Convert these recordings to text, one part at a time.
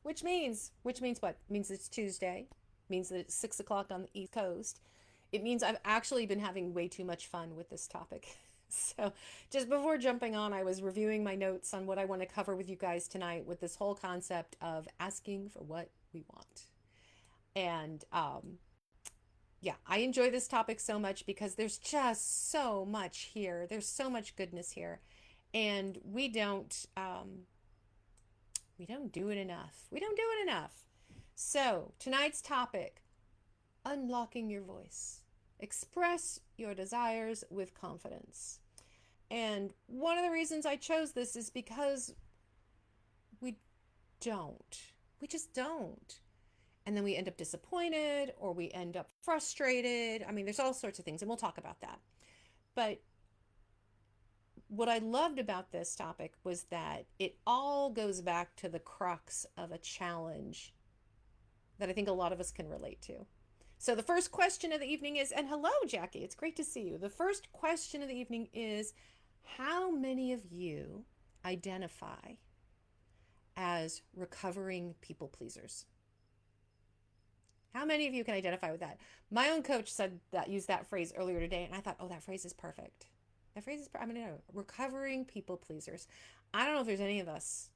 which means what? It means it's Tuesday, means that it's 6 o'clock on the East Coast. It means I've actually been having way too much fun with this topic. So, just before jumping on, I was reviewing my notes on what I want to cover with you guys tonight with this whole concept of asking for what we want. And yeah, I enjoy this topic so much because there's just so much here. There's so much goodness here, and we don't do it enough. We don't do it enough. So tonight's topic: unlocking your voice. Express your desires with confidence. And one of the reasons I chose this is because we don't. We just don't. And then we end up disappointed or we end up frustrated. I mean, there's all sorts of things, and we'll talk about that. But what I loved about this topic was that it all goes back to the crux of a challenge that I think a lot of us can relate to. So the first question of the evening is, and hello, Jackie, it's great to see you. The first question of the evening is, how many of you identify as recovering people pleasers? How many of you can identify with that? My own coach said that, used that phrase earlier today, and I thought, oh, that phrase is perfect. That phrase is, I mean, no, recovering people pleasers. I don't know if there's any of us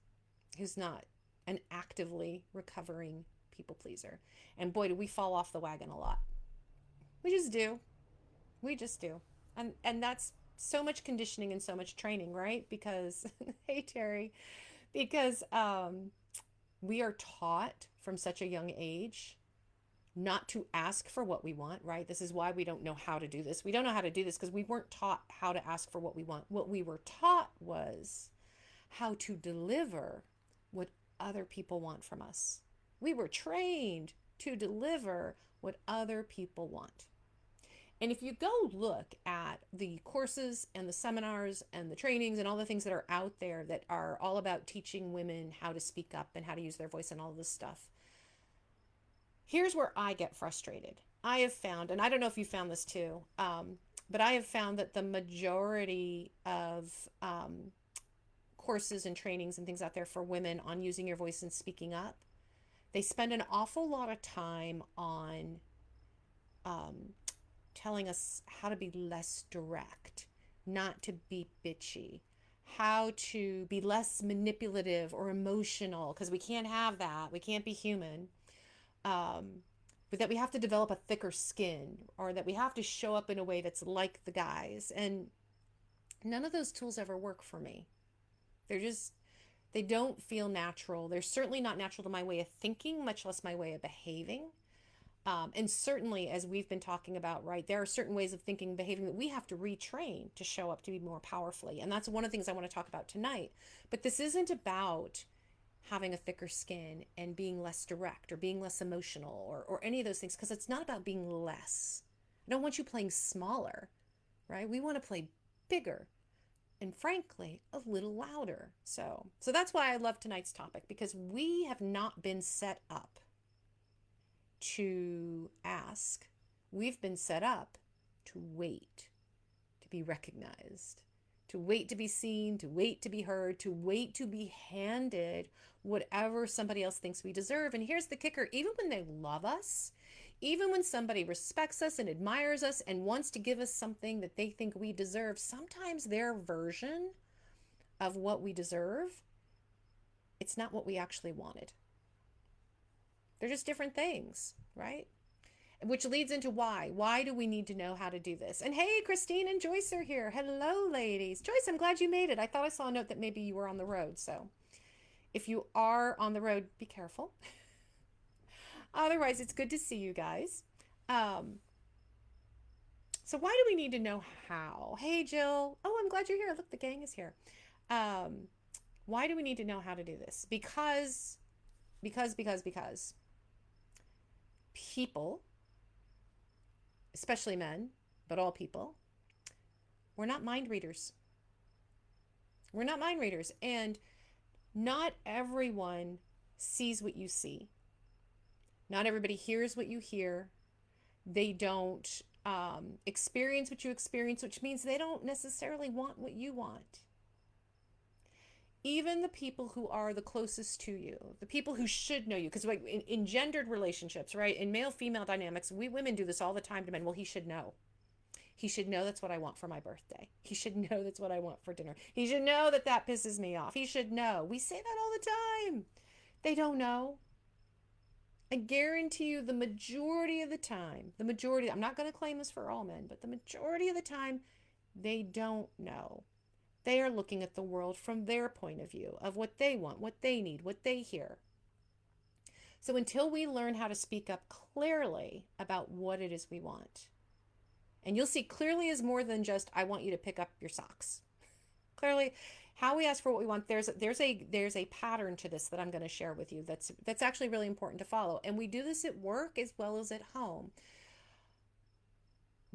who's not an actively recovering people pleaser. And boy, do we fall off the wagon a lot. We just do. We just do. And that's so much conditioning and so much training, right? Because hey Terry, because we are taught from such a young age not to ask for what we want, right? This is why we don't know how to do this. We don't know how to do this because we weren't taught how to ask for what we want. What we were taught was how to deliver what other people want from us. We were trained to deliver what other people want. And if you go look at the courses and the seminars and the trainings and all the things that are out there that are all about teaching women how to speak up and how to use their voice and all this stuff, here's where I get frustrated. I have found, and I don't know if you found this too, but I have found that the majority of courses and trainings and things out there for women on using your voice and speaking up, they spend an awful lot of time on telling us how to be less direct, not to be bitchy, how to be less manipulative or emotional, because we can't have that. We can't be human. But that we have to develop a thicker skin or that we have to show up in a way that's like the guys. And none of those tools ever work for me. They're just, they don't feel natural. They're certainly not natural to my way of thinking, much less my way of behaving. And certainly, as we've been talking about, right, there are certain ways of thinking and behaving that we have to retrain to show up to be more powerfully. And that's one of the things I want to talk about tonight. But this isn't about having a thicker skin and being less direct or being less emotional or any of those things, because it's not about being less. I don't want you playing smaller, right? We want to play bigger and frankly, a little louder. So that's why I love tonight's topic, because we have not been set up to ask. We've been set up to wait, to be recognized, to wait to be seen, to wait to be heard, to wait to be handed whatever somebody else thinks we deserve. And here's the kicker: even when they love us, even when somebody respects us and admires us and wants to give us something that they think we deserve, sometimes their version of what we deserve, it's not what we actually wanted. They're just different things, right? Which leads into why. Why do we need to know how to do this? And hey, Christine and Joyce are here. Hello, ladies. Joyce, I'm glad you made it. I thought I saw a note that maybe you were on the road. So if you are on the road, be careful. Otherwise, it's good to see you guys. Um, so why do we need to know how? Hey, Jill. Oh, I'm glad you're here. Look, the gang is here. Um, why do we need to know how to do this? Because people, especially men, but all people, we're not mind readers. We're not mind readers. And not everyone sees what you see. Not everybody hears what you hear. They don't experience what you experience, which means they don't necessarily want what you want. even the people who are the closest to you, the people who should know you, because like in gendered relationships, right? In male-female dynamics, we women do this all the time to men. Well, he should know. He should know that's what I want for my birthday. He should know that's what I want for dinner. He should know that that pisses me off. He should know. We say that all the time. They don't know. I guarantee you the majority of the time, I'm not going to claim this for all men, but the majority of the time, they don't know. They are looking at the world from their point of view of what they want, what they need, what they hear. So until we learn how to speak up clearly about what it is we want, and you'll see clearly is more than just, I want you to pick up your socks. Clearly, how we ask for what we want, there's a pattern to this that I'm going to share with you that's actually really important to follow. And we do this at work as well as at home.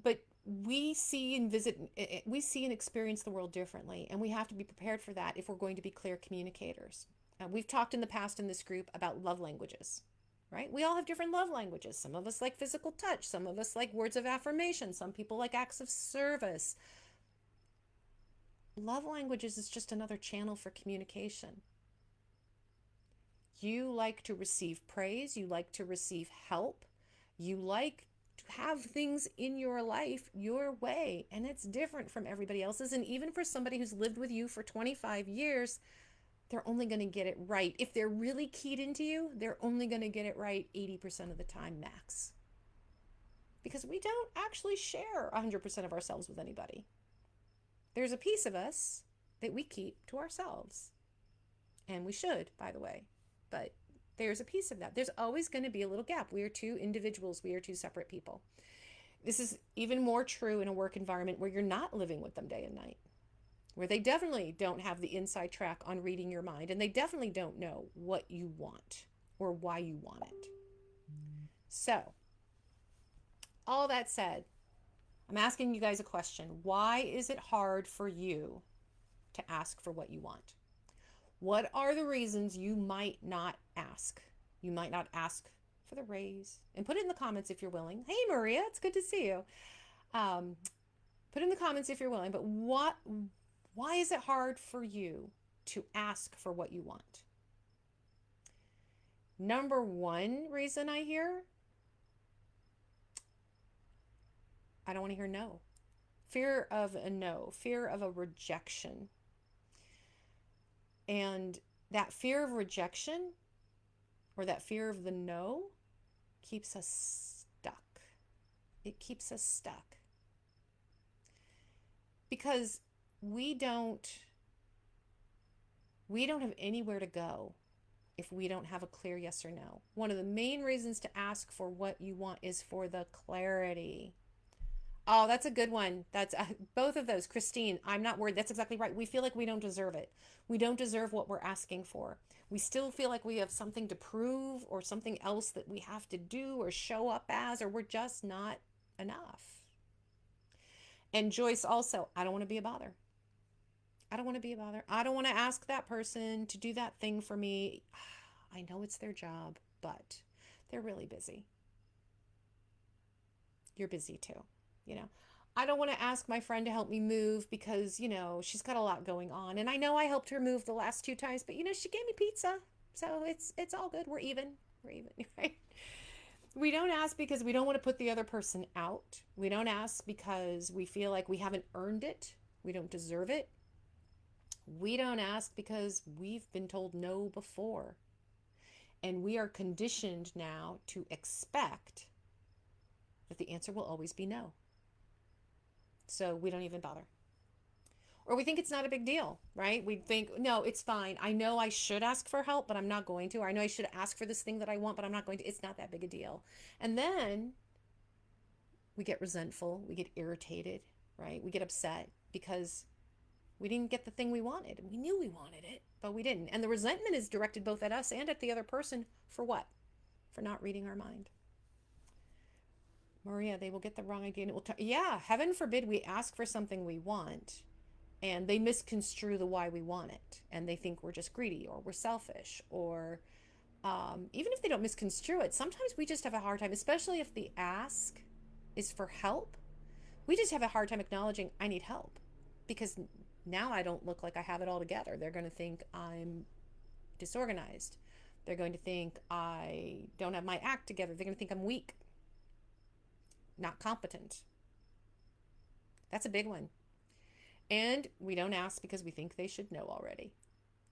But we see and experience the world differently, and we have to be prepared for that if we're going to be clear communicators. We've talked in the past in this group about love languages, right? We all have different love languages. Some of us like physical touch, some of us like words of affirmation, some people like acts of service. Love languages is just another channel for communication. You like to receive praise, you like to receive help, you like to have things in your life your way, and it's different from everybody else's. And even for somebody who's lived with you for 25 years, they're only going to get it right. If they're really keyed into you, they're only going to get it right 80% of the time max. Because we don't actually share 100% of ourselves with anybody. There's a piece of us that we keep to ourselves. And we should, by the way. But there's a piece of that. There's always going to be a little gap. We are two individuals. We are two separate people. This is even more true in a work environment where you're not living with them day and night, where they definitely don't have the inside track on reading your mind, and they definitely don't know what you want or why you want it. So, all that said, I'm asking you guys a question. Why is it hard for you to ask for what you want? What are the reasons you might not ask? You might not ask for the raise. And put it in the comments if you're willing. Hey, Maria, it's good to see you. Put in the comments if you're willing. But why is it hard for you to ask for what you want? Number one reason I hear, I don't want to hear no. Fear of a no, fear of a rejection. And that fear of rejection or that fear of the no keeps us stuck. It keeps us stuck. Because we don't have anywhere to go if we don't have a clear yes or no. One of the main reasons to ask for what you want is for the clarity. Oh, that's a good one. That's both of those. Christine, I'm not worried. That's exactly right. We feel like we don't deserve it. We don't deserve what we're asking for. We still feel like we have something to prove or something else that we have to do or show up as, or we're just not enough. And Joyce also, I don't want to be a bother. I don't want to be a bother. I don't want to ask that person to do that thing for me. I know it's their job, but they're really busy. You're busy too. I don't want to ask my friend to help me move because, she's got a lot going on. And I know I helped her move the last 2 times, but, she gave me pizza. So it's all good. We're even, right? We don't ask because we don't want to put the other person out. We don't ask because we feel like we haven't earned it. We don't deserve it. We don't ask because we've been told no before. And we are conditioned now to expect that the answer will always be no. So we don't even bother. Or we think it's not a big deal, right? We think, no, it's fine. I know I should ask for help, but I'm not going to. Or I know I should ask for this thing that I want, but I'm not going to. It's not that big a deal. And then we get resentful. We get irritated, right? We get upset because we didn't get the thing we wanted. We knew we wanted it, but we didn't. And the resentment is directed both at us and at the other person for what? For not reading our mind. Maria, they will get the wrong idea. And it will yeah, heaven forbid we ask for something we want and they misconstrue the why we want it. And they think we're just greedy or we're selfish or even if they don't misconstrue it, sometimes we just have a hard time, especially if the ask is for help. We just have a hard time acknowledging I need help because Now I don't look like I have it all together. They're going to think I'm disorganized. They're going to think I don't have my act together. They're going to think I'm weak, not competent. That's a big one. And we don't ask because we think they should know already.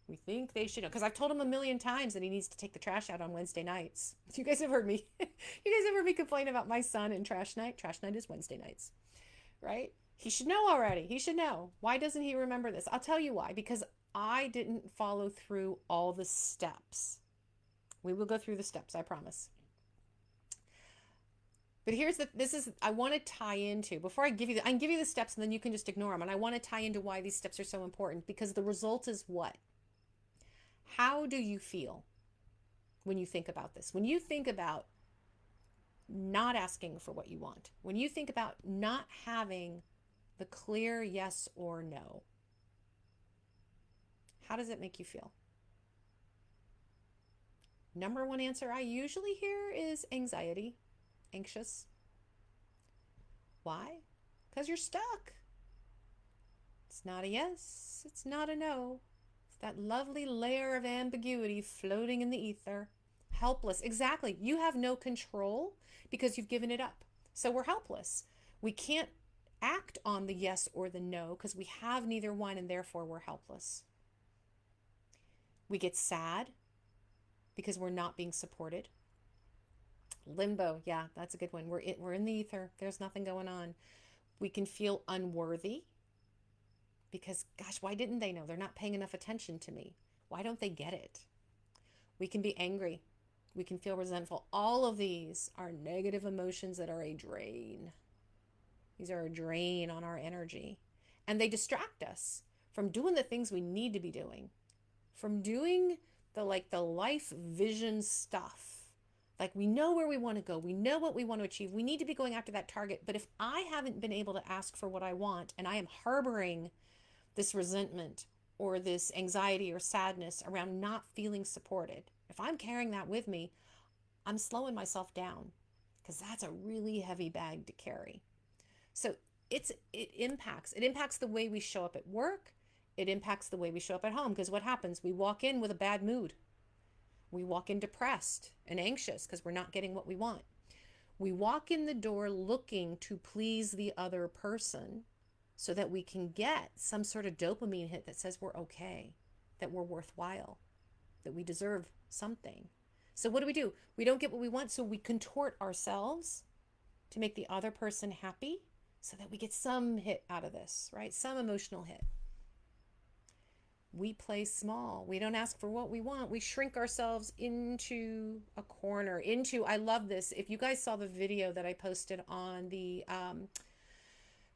We think they should know. Because I've told him a million times that he needs to take the trash out on Wednesday nights. You guys have heard me. You guys have heard me complain about my son and trash night. Trash night is Wednesday nights, right? He should know already. He should know. Why doesn't he remember this? I'll tell you why. Because I didn't follow through all the steps. We will go through the steps, I promise. But I want to tie into, before I can give you the steps and then you can just ignore them. And I want to tie into why these steps are so important, because the result is what? How do you feel when you think about this? When you think about not asking for what you want, when you think about not having the clear yes or no, how does it make you feel? Number one answer I usually hear is anxiety, anxious. Why? Because you're stuck. It's not a yes, it's not a no. It's that lovely layer of ambiguity floating in the ether. Helpless. Exactly. You have no control because you've given it up. So we're helpless. We can't act on the yes or the no because we have neither one, and therefore we're helpless. We get sad because we're not being supported. Limbo, yeah, that's a good one. We're in the ether. There's nothing going on. We can feel unworthy because, gosh, why didn't they know? They're not paying enough attention to me. Why don't they get it? We can be angry. We can feel resentful. All of these are negative emotions that are a drain. These are a drain on our energy. And they distract us from doing the things we need to be doing, from doing the life vision stuff. Like, we know where we want to go. We know what we want to achieve. We need to be going after that target. But if I haven't been able to ask for what I want, and I am harboring this resentment or this anxiety or sadness around not feeling supported, if I'm carrying that with me, I'm slowing myself down, because that's a really heavy bag to carry. So it impacts the way we show up at work. It impacts the way we show up at home, because what happens? We walk in with a bad mood. We walk in depressed and anxious because we're not getting what we want. We walk in the door looking to please the other person so that we can get some sort of dopamine hit that says we're okay, that we're worthwhile, that we deserve something. So what do? We don't get what we want, so we contort ourselves to make the other person happy so that we get some hit out of this, right? Some emotional hit. We play small. We don't ask for what we want. We shrink ourselves into a corner, I love this. If you guys saw the video that I posted on the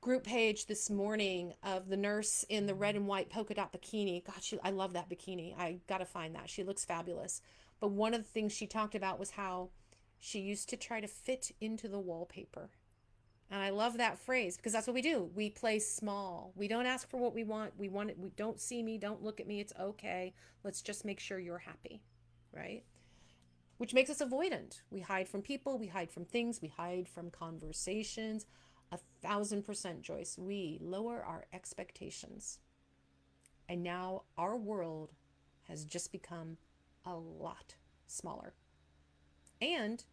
group page this morning of the nurse in the red and white polka dot bikini. God, I love that bikini. I got to find that. She looks fabulous. But one of the things she talked about was how she used to try to fit into the wallpaper. And I love that phrase, because that's what we do. We play small. We don't ask for what we want. We want it. We don't see me. Don't look at me. It's okay. Let's just make sure you're happy, right? Which makes us avoidant. We hide from people. We hide from things. We hide from conversations. 1,000%, Joyce. We lower our expectations. And now our world has just become a lot smaller. And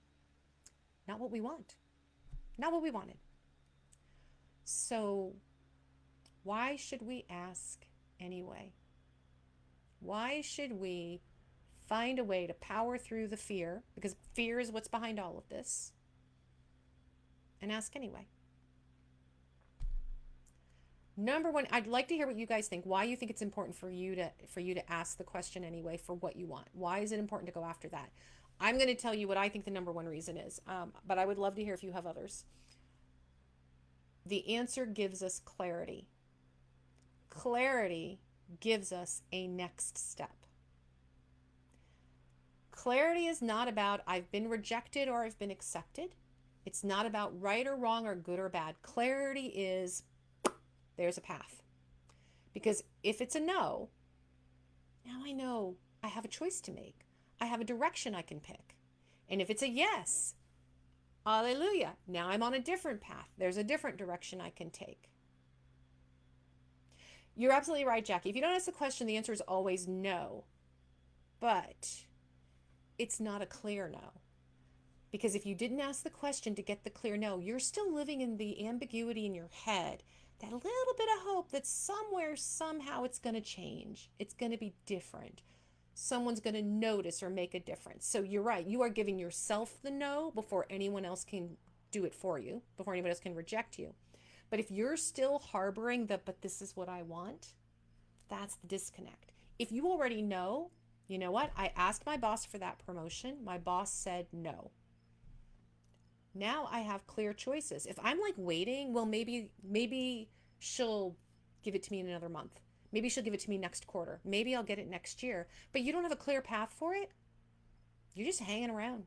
not what we want. Not what we wanted. So why should we ask anyway? Why should we find a way to power through the fear, because fear is what's behind all of this, and ask anyway? Number one, I'd like to hear what you guys think. Why you think it's important for you to ask the question anyway for what you want. Why is it important to go after that? I'm going to tell you what I think the number one reason is, but I would love to hear if you have others. The answer gives us clarity. Clarity gives us a next step. Clarity is not about I've been rejected or I've been accepted. It's not about right or wrong or good or bad. Clarity is there's a path. Because if it's a no, now I know I have a choice to make. I have a direction I can pick. And if it's a yes, hallelujah, now I'm on a different path. There's a different direction I can take. You're absolutely right, Jackie. If you don't ask the question, the answer is always no. But it's not a clear no. Because if you didn't ask the question to get the clear no, you're still living in the ambiguity in your head, that little bit of hope that somewhere, somehow it's going to change. It's going to be different. Someone's going to notice or make a difference. So you're right. You are giving yourself the no before anyone else can do it for you, before anyone else can reject you. But if you're still harboring the, but this is what I want, that's the disconnect. If you already know, you know what? I asked my boss for that promotion. My boss said no. Now I have clear choices. If I'm like waiting, well, maybe she'll give it to me in another month. Maybe she'll give it to me next quarter. Maybe I'll get it next year. But you don't have a clear path for it. You're just hanging around.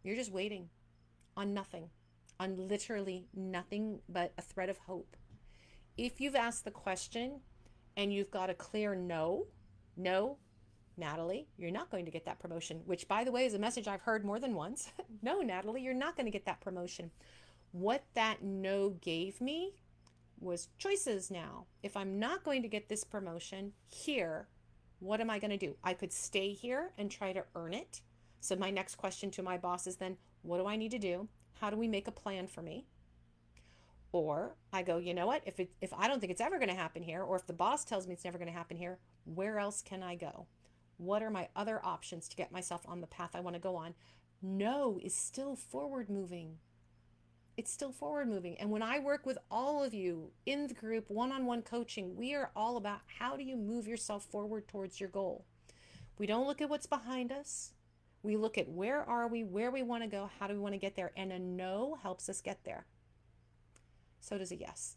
You're just waiting on nothing, on literally nothing but a thread of hope. If you've asked the question and you've got a clear no, Natalie, you're not going to get that promotion, which, by the way, is a message I've heard more than once. No, Natalie, you're not going to get that promotion. What that no gave me was choices now. If I'm not going to get this promotion here, what am I going to do? I could stay here and try to earn it. So my next question to my boss is then, what do I need to do? How do we make a plan for me? Or I go, you know what? If I don't think it's ever going to happen here, or if the boss tells me it's never going to happen here, where else can I go? What are my other options to get myself on the path I want to go on? No is still forward moving. It's still forward moving. And when I work with all of you in the group, one-on-one coaching, we are all about how do you move yourself forward towards your goal. We don't look at what's behind us. We look at where are we, where we want to go, how do we want to get there? And a no helps us get there. So does a yes.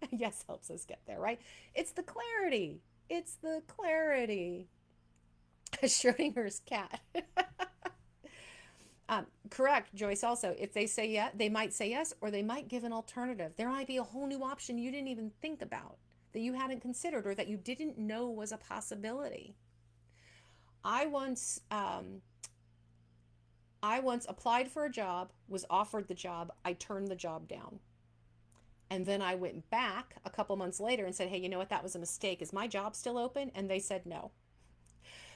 A yes helps us get there, right? It's the clarity. It's the clarity. Schrodinger's cat. Correct, Joyce. Also, if they say yes, they might say yes, or they might give an alternative. There might be a whole new option you didn't even think about, that you hadn't considered, or that you didn't know was a possibility. I once applied for a job, was offered the job, I turned the job down. And then I went back a couple months later and said, hey, you know what, that was a mistake. Is my job still open? And they said no.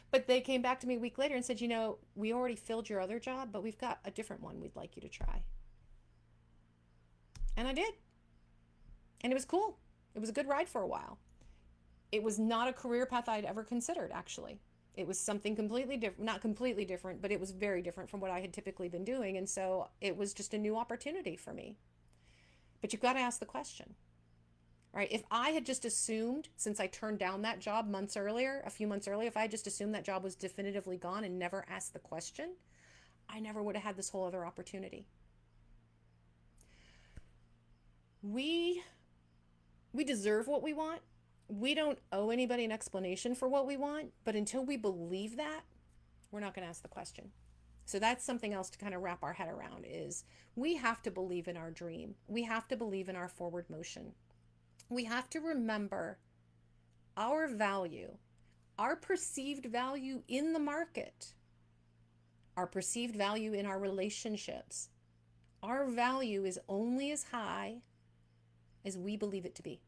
But they came back to me a week later and said, you know, we already filled your other job, but we've got a different one we'd like you to try. And I did. And it was cool. It was a good ride for a while. It was not a career path I'd ever considered, actually. It was something completely different, not completely different, but it was very different from what I had typically been doing. And so it was just a new opportunity for me. But you've got to ask the question. Right? If I had just assumed, since I turned down that job a few months earlier, if I had just assumed that job was definitively gone and never asked the question, I never would have had this whole other opportunity. We deserve what we want. We don't owe anybody an explanation for what we want, but until we believe that, we're not going to ask the question. So that's something else to kind of wrap our head around, is we have to believe in our dream. We have to believe in our forward motion. We have to remember our value, our perceived value in the market, our perceived value in our relationships. Our value is only as high as we believe it to be.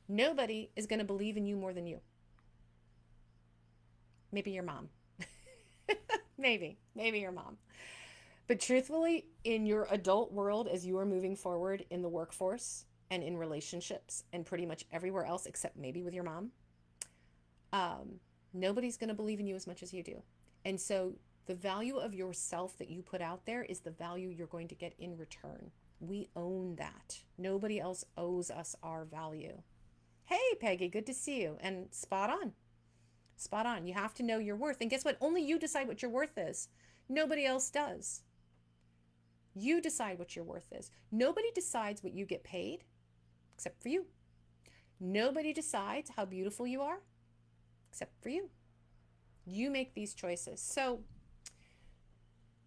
Nobody is going to believe in you more than you. Maybe your mom. Maybe your mom. But truthfully, in your adult world, as you are moving forward in the workforce, and in relationships and pretty much everywhere else except maybe with your mom, nobody's going to believe in you as much as you do. And so the value of yourself that you put out there is the value you're going to get in return. We own that. Nobody else owes us our value. Hey, Peggy, good to see you. And spot on. Spot on. You have to know your worth. And guess what? Only you decide what your worth is. Nobody else does. You decide what your worth is. Nobody decides what you get paid except for you. Nobody decides how beautiful you are except for you. You make these choices. So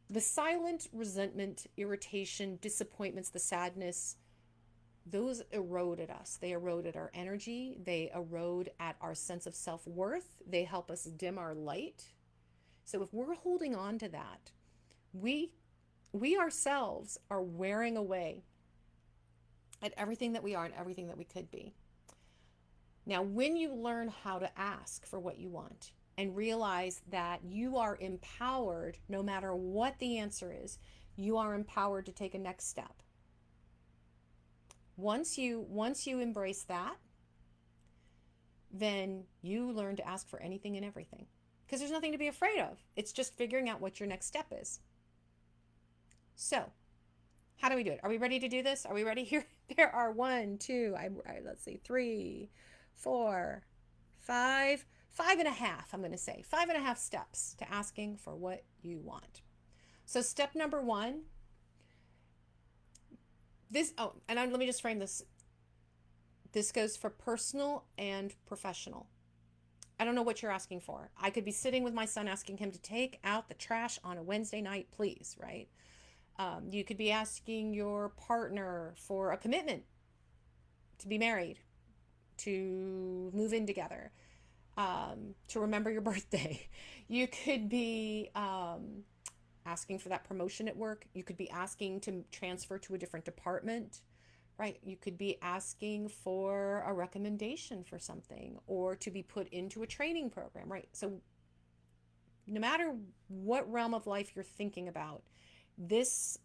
the silent resentment, irritation, disappointments, the sadness, those erode at us. They erode at our energy. They erode at our sense of self-worth. They help us dim our light. So if we're holding on to that, we ourselves are wearing away at everything that we are and everything that we could be. Now, when you learn how to ask for what you want and realize that you are empowered, no matter what the answer is, you are empowered to take a next step. Once you embrace that, then you learn to ask for anything and everything, because there's nothing to be afraid of. It's just figuring out what your next step is. So, how do we do it? Are we ready to do this? Are we ready? Here, there are 1, 2, let's see, 3, 4, 5, 5.5. I'm going to say 5.5 steps to asking for what you want. So, step number 1. Let me just frame this. This goes for personal and professional. I don't know what you're asking for. I could be sitting with my son asking him to take out the trash on a Wednesday night, please, right? You could be asking your partner for a commitment to be married, to move in together, to remember your birthday. You could be asking for that promotion at work. You could be asking to transfer to a different department, right? You could be asking for a recommendation for something, or to be put into a training program, right? So no matter what realm of life you're thinking about, this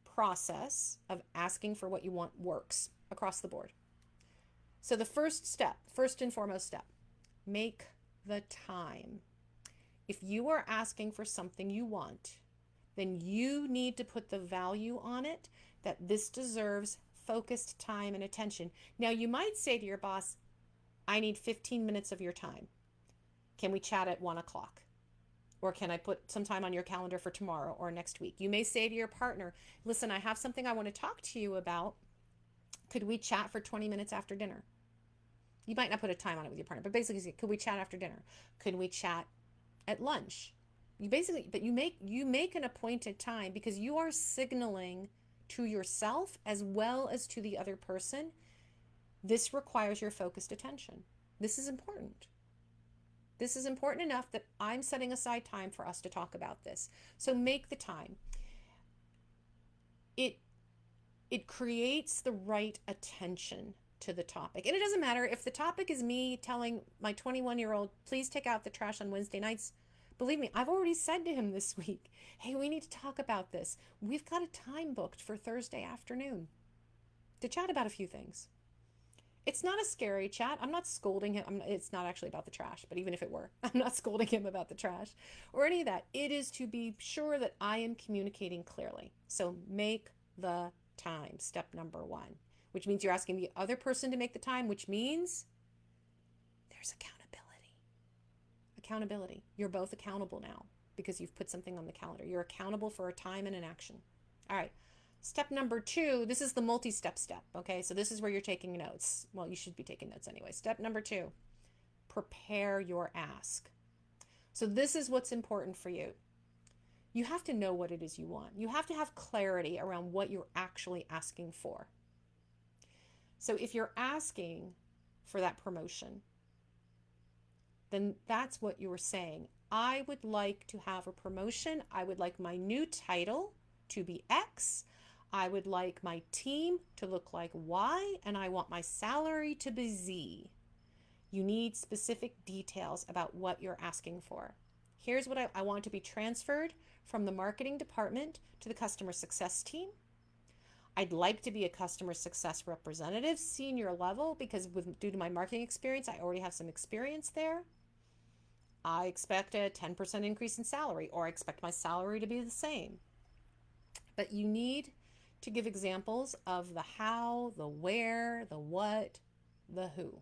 process of asking for what you want works across the board. So the first and foremost step, make the time. If you are asking for something you want, then you need to put the value on it that this deserves focused time and attention. Now, you might say to your boss, I need 15 minutes of your time. Can we chat at 1 o'clock? Or can I put some time on your calendar for tomorrow or next week? You may say to your partner, listen, I have something I want to talk to you about. Could we chat for 20 minutes after dinner? You might not put a time on it with your partner, but basically say, could we chat after dinner? Could we chat at lunch? But you make an appointed time, because you are signaling to yourself as well as to the other person, this requires your focused attention. This is important. This is important enough that I'm setting aside time for us to talk about this. So make the time. It creates the right attention to the topic. And it doesn't matter if the topic is me telling my 21-year-old, please take out the trash on Wednesday nights. Believe me, I've already said to him this week, hey, we need to talk about this. We've got a time booked for Thursday afternoon to chat about a few things. It's not a scary chat. I'm not scolding him. It's not actually about the trash, but even if it were, I'm not scolding him about the trash or any of that. It is to be sure that I am communicating clearly. So make the time, step number 1, which means you're asking the other person to make the time, which means there's accountability. You're both accountable now because you've put something on the calendar. You're accountable for a time and an action. All right. Step number 2, this is the multi-step step, okay? So this is where you're taking notes. Well, you should be taking notes anyway. Step number 2, prepare your ask. So this is what's important for you. You have to know what it is you want. You have to have clarity around what you're actually asking for. So if you're asking for that promotion, then that's what you were saying. I would like to have a promotion. I would like my new title to be X. I would like my team to look like Y, and I want my salary to be Z. You need specific details about what you're asking for. Here's what I want to be transferred from the marketing department to the customer success team. I'd like to be a customer success representative, senior level, because due to my marketing experience, I already have some experience there. I expect a 10% increase in salary, or I expect my salary to be the same. But you need to give examples of the how, the where, the what, the who.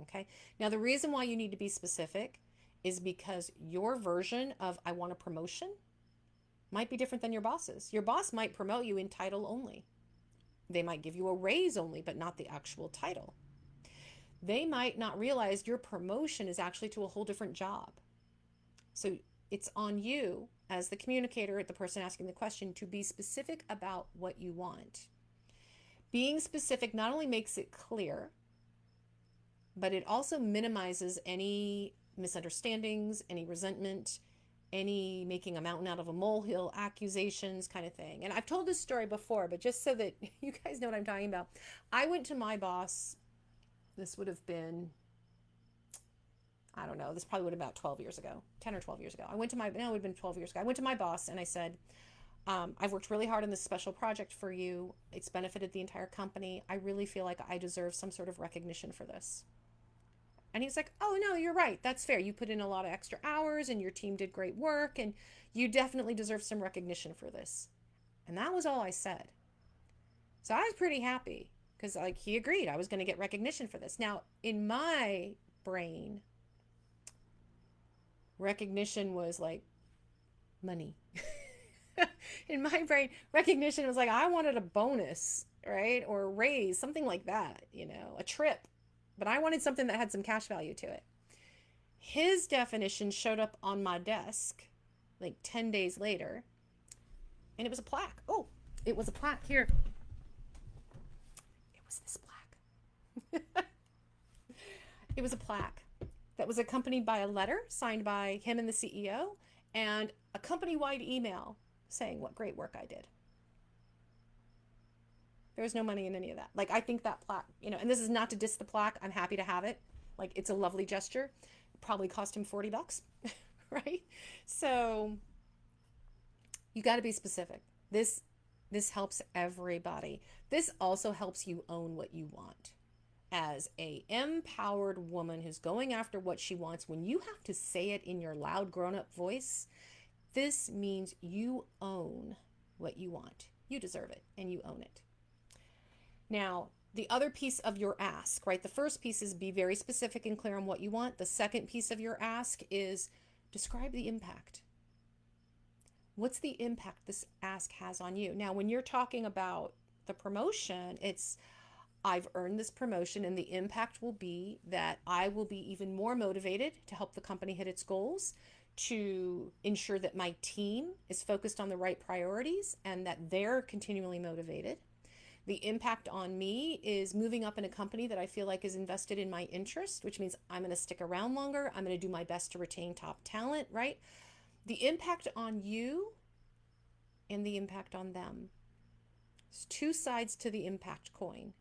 Okay. Now, the reason why you need to be specific is because your version of I want a promotion might be different than your boss's. Your boss might promote you in title only. They might give you a raise only, but not the actual title. They might not realize your promotion is actually to a whole different job. So it's on you as the communicator, the person asking the question, to be specific about what you want. Being specific not only makes it clear, but it also minimizes any misunderstandings, any resentment, any making a mountain out of a molehill, accusations kind of thing. And I've told this story before, but just so that you guys know what I'm talking about. I went to my boss This would have been, I don't know, this probably would have been about 12 years ago, 10 or 12 years ago. No, it would have been 12 years ago. I went to my boss and I said, I've worked really hard on this special project for you. It's benefited the entire company. I really feel like I deserve some sort of recognition for this. And he's like, oh, no, you're right. That's fair. You put in a lot of extra hours and your team did great work and you definitely deserve some recognition for this. And that was all I said. So I was pretty happy because like he agreed I was going to get recognition for this. Now, in my brain, recognition was like money. In my brain, recognition was like I wanted a bonus, right? Or a raise, something like that, a trip. But I wanted something that had some cash value to it. His definition showed up on my desk like 10 days later, and it was a plaque. Oh, it was a plaque here. It was this plaque. It was a plaque that was accompanied by a letter signed by him and the CEO and a company-wide email saying what great work I did. There was no money in any of that. Like, I think that plaque, and this is not to diss the plaque. I'm happy to have it. Like, it's a lovely gesture. It probably cost him $40, right? So you got to be specific. This helps everybody. This also helps you own what you want. As a empowered woman who's going after what she wants, when you have to say it in your loud grown-up voice, this means you own what you want. You deserve it and you own it. Now, the other piece of your ask, right? The first piece is be very specific and clear on what you want. The second piece of your ask is describe the impact. What's the impact this ask has on you? Now, when you're talking about the promotion, it's I've earned this promotion and the impact will be that I will be even more motivated to help the company hit its goals, to ensure that my team is focused on the right priorities and that they're continually motivated. The impact on me is moving up in a company that I feel like is invested in my interest, which means I'm going to stick around longer. I'm going to do my best to retain top talent, right? The impact on you and the impact on them. There's two sides to the impact coin.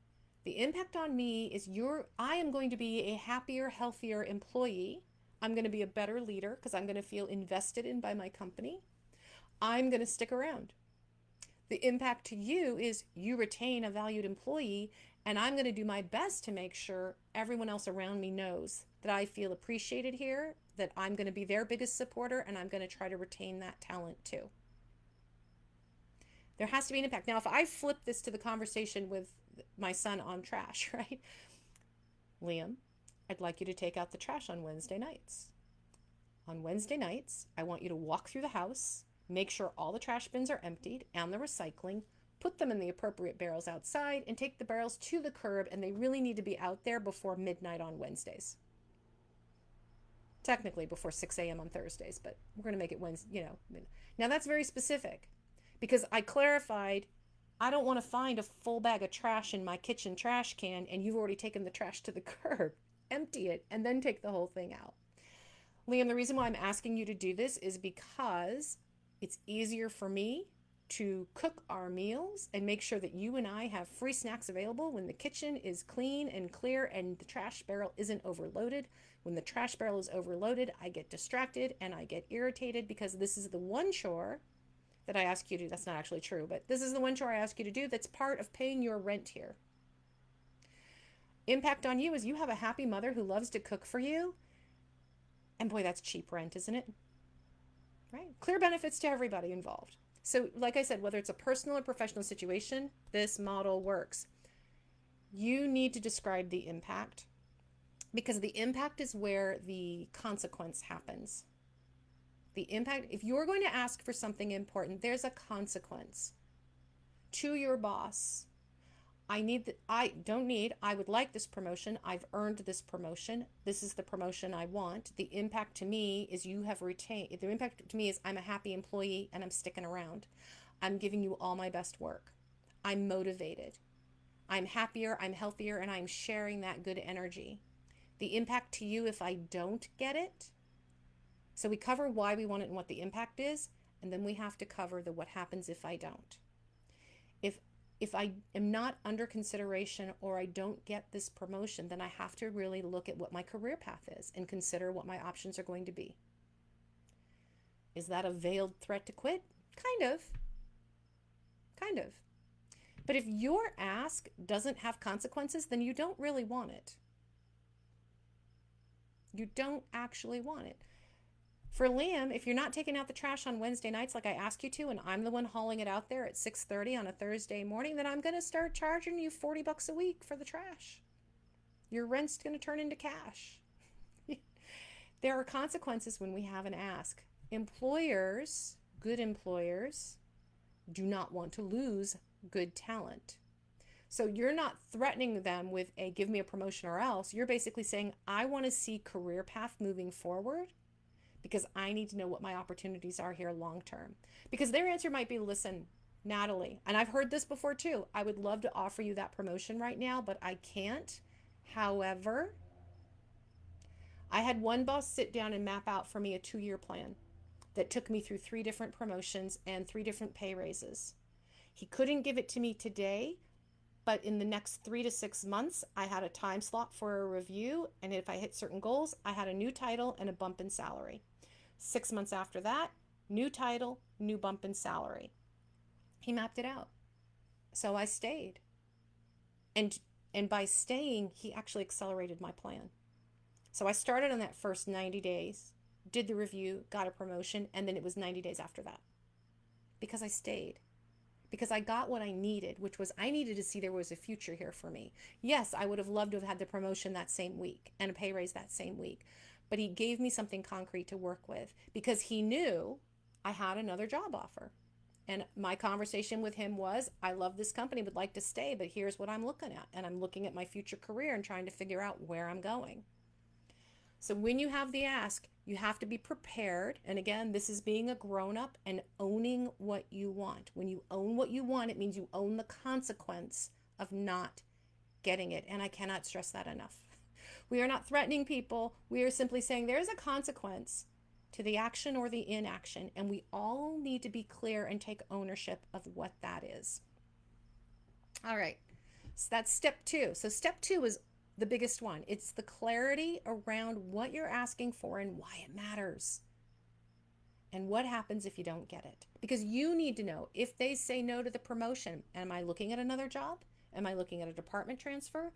The impact on me is I am going to be a happier, healthier employee. I'm going to be a better leader because I'm going to feel invested in by my company. I'm going to stick around. The impact to you is you retain a valued employee, and I'm going to do my best to make sure everyone else around me knows that I feel appreciated here, that I'm going to be their biggest supporter, and I'm going to try to retain that talent too. There has to be an impact. Now, if I flip this to the conversation with my son on trash, right? Liam, I'd like you to take out the trash on Wednesday nights. On Wednesday nights, I want you to walk through the house, make sure all the trash bins are emptied and the recycling, put them in the appropriate barrels outside, and take the barrels to the curb, and they really need to be out there before midnight on Wednesdays. Technically before 6 a.m. on Thursdays, but we're going to make it Wednesday, Now that's very specific because I clarified I don't want to find a full bag of trash in my kitchen trash can and you've already taken the trash to the curb. Empty it and then take the whole thing out. Liam, the reason why I'm asking you to do this is because it's easier for me to cook our meals and make sure that you and I have free snacks available when the kitchen is clean and clear and the trash barrel isn't overloaded. When the trash barrel is overloaded, I get distracted and I get irritated because this is the one chore that I ask you to do. That's not actually true, but this is the one chore I ask you to do that's part of paying your rent here. Impact on you is you have a happy mother who loves to cook for you. And boy, that's cheap rent, isn't it? Right? Clear benefits to everybody involved. So like I said, whether it's a personal or professional situation, this model works. You need to describe the impact because the impact is where the consequence happens. The impact, if you're going to ask for something important, there's a consequence to your boss. I would like this promotion. I've earned this promotion. This is the promotion I want. The impact to me is you have retained, the impact to me is I'm a happy employee and I'm sticking around. I'm giving you all my best work. I'm motivated. I'm happier, I'm healthier, and I'm sharing that good energy. The impact to you if I don't get it. So we cover why we want it and what the impact is, and then we have to cover the what happens if I don't. if I am not under consideration or I don't get this promotion, then I have to really look at what my career path is and consider what my options are going to be. Is that a veiled threat to quit? Kind of. Kind of. But if your ask doesn't have consequences, then you don't really want it. You don't actually want it. For Liam, if you're not taking out the trash on Wednesday nights like I ask you to, and I'm the one hauling it out there at 6:30 on a Thursday morning, then I'm going to start charging you $40 a week for the trash. Your rent's going to turn into cash. There are consequences when we have an ask. Employers, good employers, do not want to lose good talent. So you're not threatening them with a give me a promotion or else. You're basically saying, I want to see career path moving forward because I need to know what my opportunities are here long term. Because their answer might be, listen, Natalie, and I've heard this before too, I would love to offer you that promotion right now, but I can't. However, I had one boss sit down and map out for me a 2-year plan that took me through 3 different promotions and 3 different pay raises. He couldn't give it to me today, but in the next 3 to 6 months, I had a time slot for a review. And if I hit certain goals, I had a new title and a bump in salary. 6 months after that, new title, new bump in salary. He mapped it out. So I stayed. And by staying, he actually accelerated my plan. So I started on that first 90 days, did the review, got a promotion, and then it was 90 days after that. Because I stayed. Because I got what I needed, which was I needed to see there was a future here for me. Yes, I would have loved to have had the promotion that same week and a pay raise that same week. But he gave me something concrete to work with because he knew I had another job offer. And my conversation with him was, I love this company, would like to stay, but here's what I'm looking at. And I'm looking at my future career and trying to figure out where I'm going. So when you have the ask, you have to be prepared. And again, this is being a grown-up and owning what you want. When you own what you want, it means you own the consequence of not getting it. And I cannot stress that enough. We are not threatening people. We are simply saying there is a consequence to the action or the inaction. And we all need to be clear and take ownership of what that is. All right. So that's step 2. So step 2 is the biggest one. It's the clarity around what you're asking for and why it matters. And what happens if you don't get it? Because you need to know if they say no to the promotion, am I looking at another job? Am I looking at a department transfer?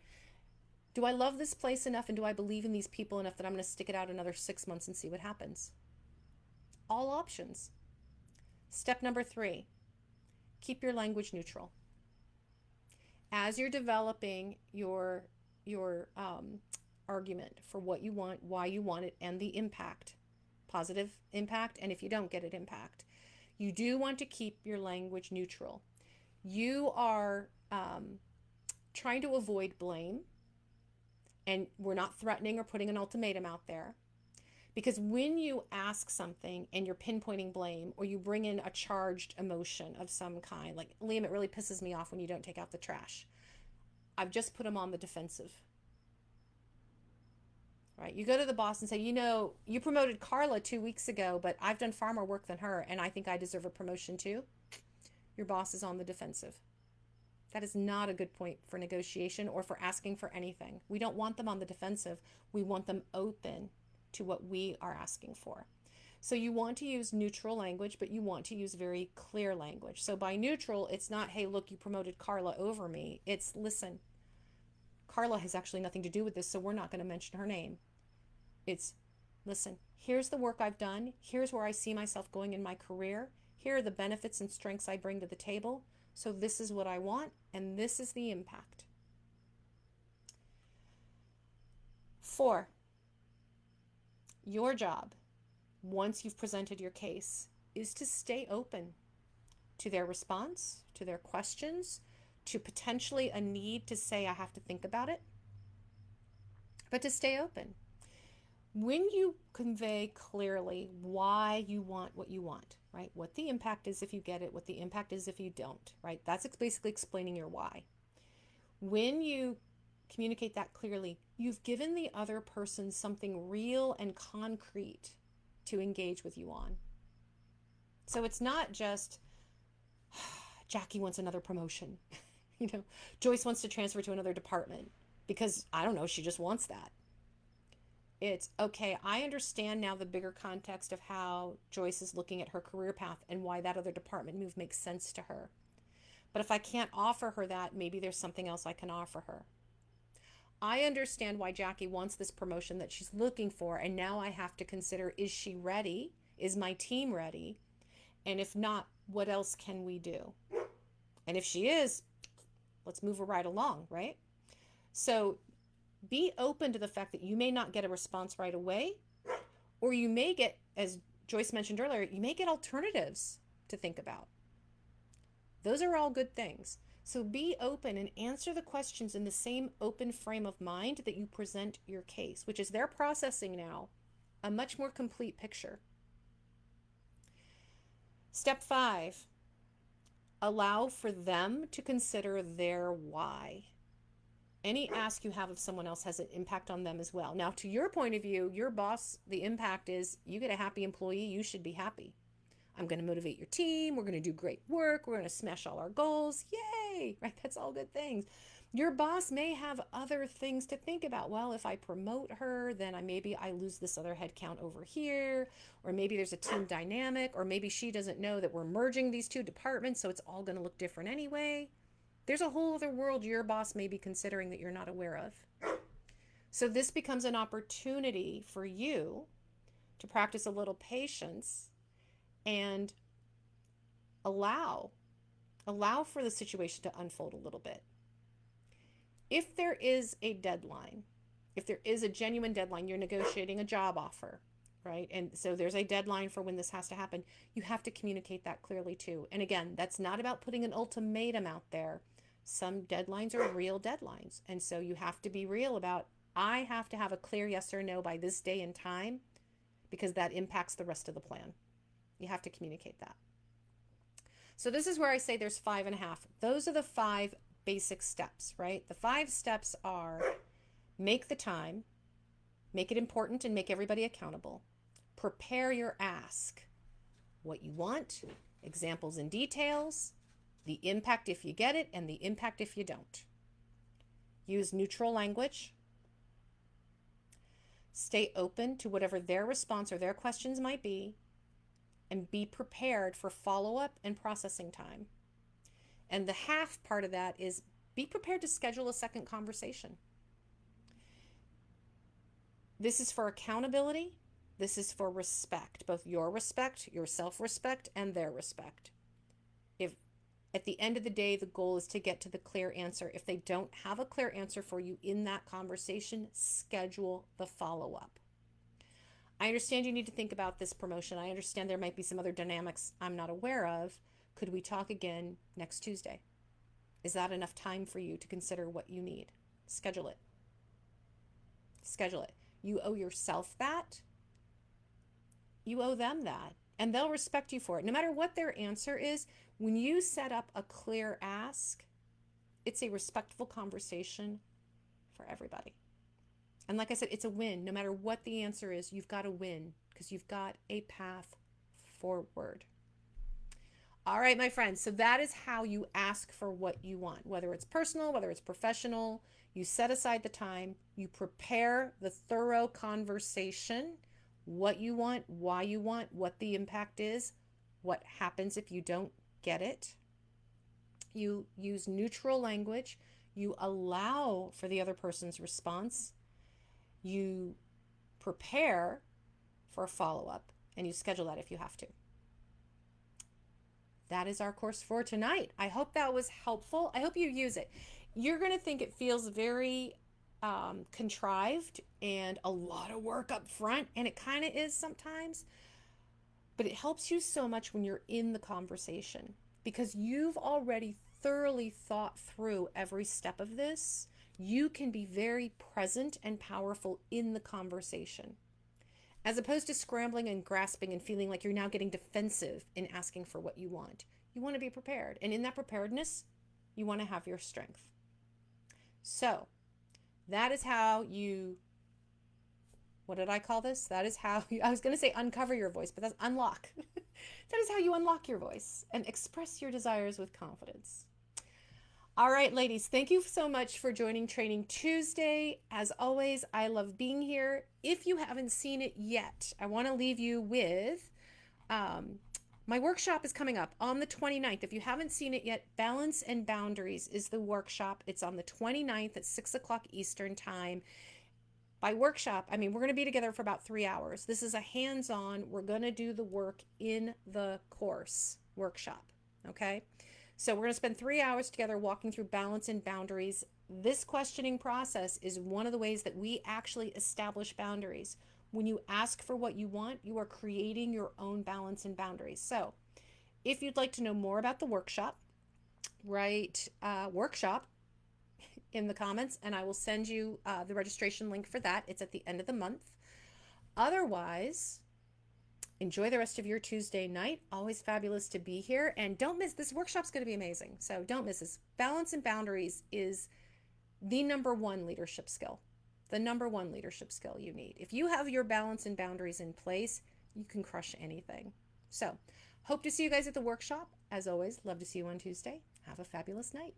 Do I love this place enough and do I believe in these people enough that I'm going to stick it out another 6 months and see what happens? All options. Step number 3, keep your language neutral. As you're developing your argument for what you want, why you want it, and the impact, positive impact, and if you don't get it, impact. You do want to keep your language neutral. You are trying to avoid blame, and we're not threatening or putting an ultimatum out there. Because when you ask something and you're pinpointing blame or you bring in a charged emotion of some kind, like, Liam, it really pisses me off when you don't take out the trash. I've just put him on the defensive. Right? You go to the boss and say, you know, you promoted Carla 2 weeks ago, but I've done far more work than her, and I think I deserve a promotion too. Your boss is on the defensive. That is not a good point for negotiation or for asking for anything. We don't want them on the defensive. We want them open to what we are asking for. So you want to use neutral language, but you want to use very clear language. So by neutral, it's not, hey, look, you promoted Carla over me. It's, listen, Carla has actually nothing to do with this, so we're not going to mention her name. It's, listen, here's the work I've done. Here's where I see myself going in my career. Here are the benefits and strengths I bring to the table. So this is what I want, and this is the impact. 4, your job, once you've presented your case, is to stay open to their response, to their questions, to potentially a need to say, I have to think about it, but to stay open. When you convey clearly why you want what you want, right? What the impact is if you get it, what the impact is if you don't, right? That's basically explaining your why. When you communicate that clearly, you've given the other person something real and concrete to engage with you on. So it's not just, Jackie wants another promotion. You know, Joyce wants to transfer to another department because, I don't know, she just wants that. It's okay, I understand now the bigger context of how Joyce is looking at her career path and why that other department move makes sense to her. But if I can't offer her that, maybe there's something else I can offer her. I understand why Jackie wants this promotion that she's looking for, and now I have to consider, is she ready? Is my team ready? And if not, what else can we do? And if she is, let's move her right along, right? So be open to the fact that you may not get a response right away, or you may get, as Joyce mentioned earlier, you may get alternatives to think about. Those are all good things. So be open and answer the questions in the same open frame of mind that you present your case, which is they're processing now a much more complete picture. Step 5, allow for them to consider their why. Any ask you have of someone else has an impact on them as well. Now, to your point of view, your boss, the impact is you get a happy employee, you should be happy. I'm going to motivate your team. We're going to do great work. We're going to smash all our goals. Yay, right? That's all good things. Your boss may have other things to think about. Well, if I promote her, then maybe I lose this other headcount over here, or maybe there's a team dynamic, or maybe she doesn't know that we're merging these two departments, so it's all going to look different anyway. There's a whole other world your boss may be considering that you're not aware of. So this becomes an opportunity for you to practice a little patience and allow for the situation to unfold a little bit. If there is a deadline, if there is a genuine deadline, you're negotiating a job offer, right? And so there's a deadline for when this has to happen. You have to communicate that clearly too. And again, that's not about putting an ultimatum out there. Some deadlines are real deadlines. And so you have to be real about, I have to have a clear yes or no by this day and time, because that impacts the rest of the plan. You have to communicate that. So this is where I say there's 5.5. Those are the 5 basic steps, right? The 5 steps are: make the time, make it important and make everybody accountable. Prepare your ask, what you want, examples and details, the impact if you get it, and the impact if you don't. Use neutral language. Stay open to whatever their response or their questions might be, and be prepared for follow-up and processing time. And the half part of that is be prepared to schedule a second conversation. This is for accountability. This is for respect, both your respect, your self-respect, and their respect. If at the end of the day, the goal is to get to the clear answer. If they don't have a clear answer for you in that conversation, schedule the follow-up. I understand you need to think about this promotion. I understand there might be some other dynamics I'm not aware of. Could we talk again next Tuesday? Is that enough time for you to consider what you need? Schedule it. Schedule it. You owe yourself that. You owe them that. And they'll respect you for it. No matter what their answer is, when you set up a clear ask, it's a respectful conversation for everybody. And like I said, it's a win. No matter what the answer is, you've got a win because you've got a path forward. All right, my friends. So that is how you ask for what you want, whether it's personal, whether it's professional. You set aside the time. You prepare the thorough conversation, what you want, why you want, what the impact is, what happens if you don't get it. You use neutral language. You allow for the other person's response. You prepare for a follow-up, and you schedule that if you have to. That is our course for tonight. I hope that was helpful. I hope you use it. You're going to think it feels very contrived and a lot of work up front, and it kind of is sometimes, but it helps you so much when you're in the conversation because you've already thoroughly thought through every step of this. You can be very present and powerful in the conversation, as opposed to scrambling and grasping and feeling like you're now getting defensive in asking for what you want. You want to be prepared. And in that preparedness, you want to have your strength. So that is how you, what did I call this? That is how you, I was going to say uncover your voice, but that's unlock. That is how you unlock your voice and express your desires with confidence. All right, ladies, thank you so much for joining Training Tuesday. As always, I love being here. If you haven't seen it yet, I want to leave you with um, my workshop is coming up on the 29th. If you haven't seen it yet, Balance and Boundaries is the workshop. It's on the 29th at 6 o'clock Eastern Time. By workshop, I mean we're going to be together for about 3 hours. This is a hands-on, we're going to do the work in the course workshop. Okay, so we're going to spend 3 hours together walking through balance and boundaries. This questioning process is one of the ways that we actually establish boundaries. When you ask for what you want, you are creating your own balance and boundaries. So if you'd like to know more about the workshop, write workshop in the comments and I will send you the registration link for that. It's at the end of the month. Otherwise, enjoy the rest of your Tuesday night. Always fabulous to be here. And don't miss, this workshop's going to be amazing. So don't miss this. Balance and boundaries is the number one leadership skill. The number one leadership skill you need. If you have your balance and boundaries in place, you can crush anything. So hope to see you guys at the workshop. As always, love to see you on Tuesday. Have a fabulous night.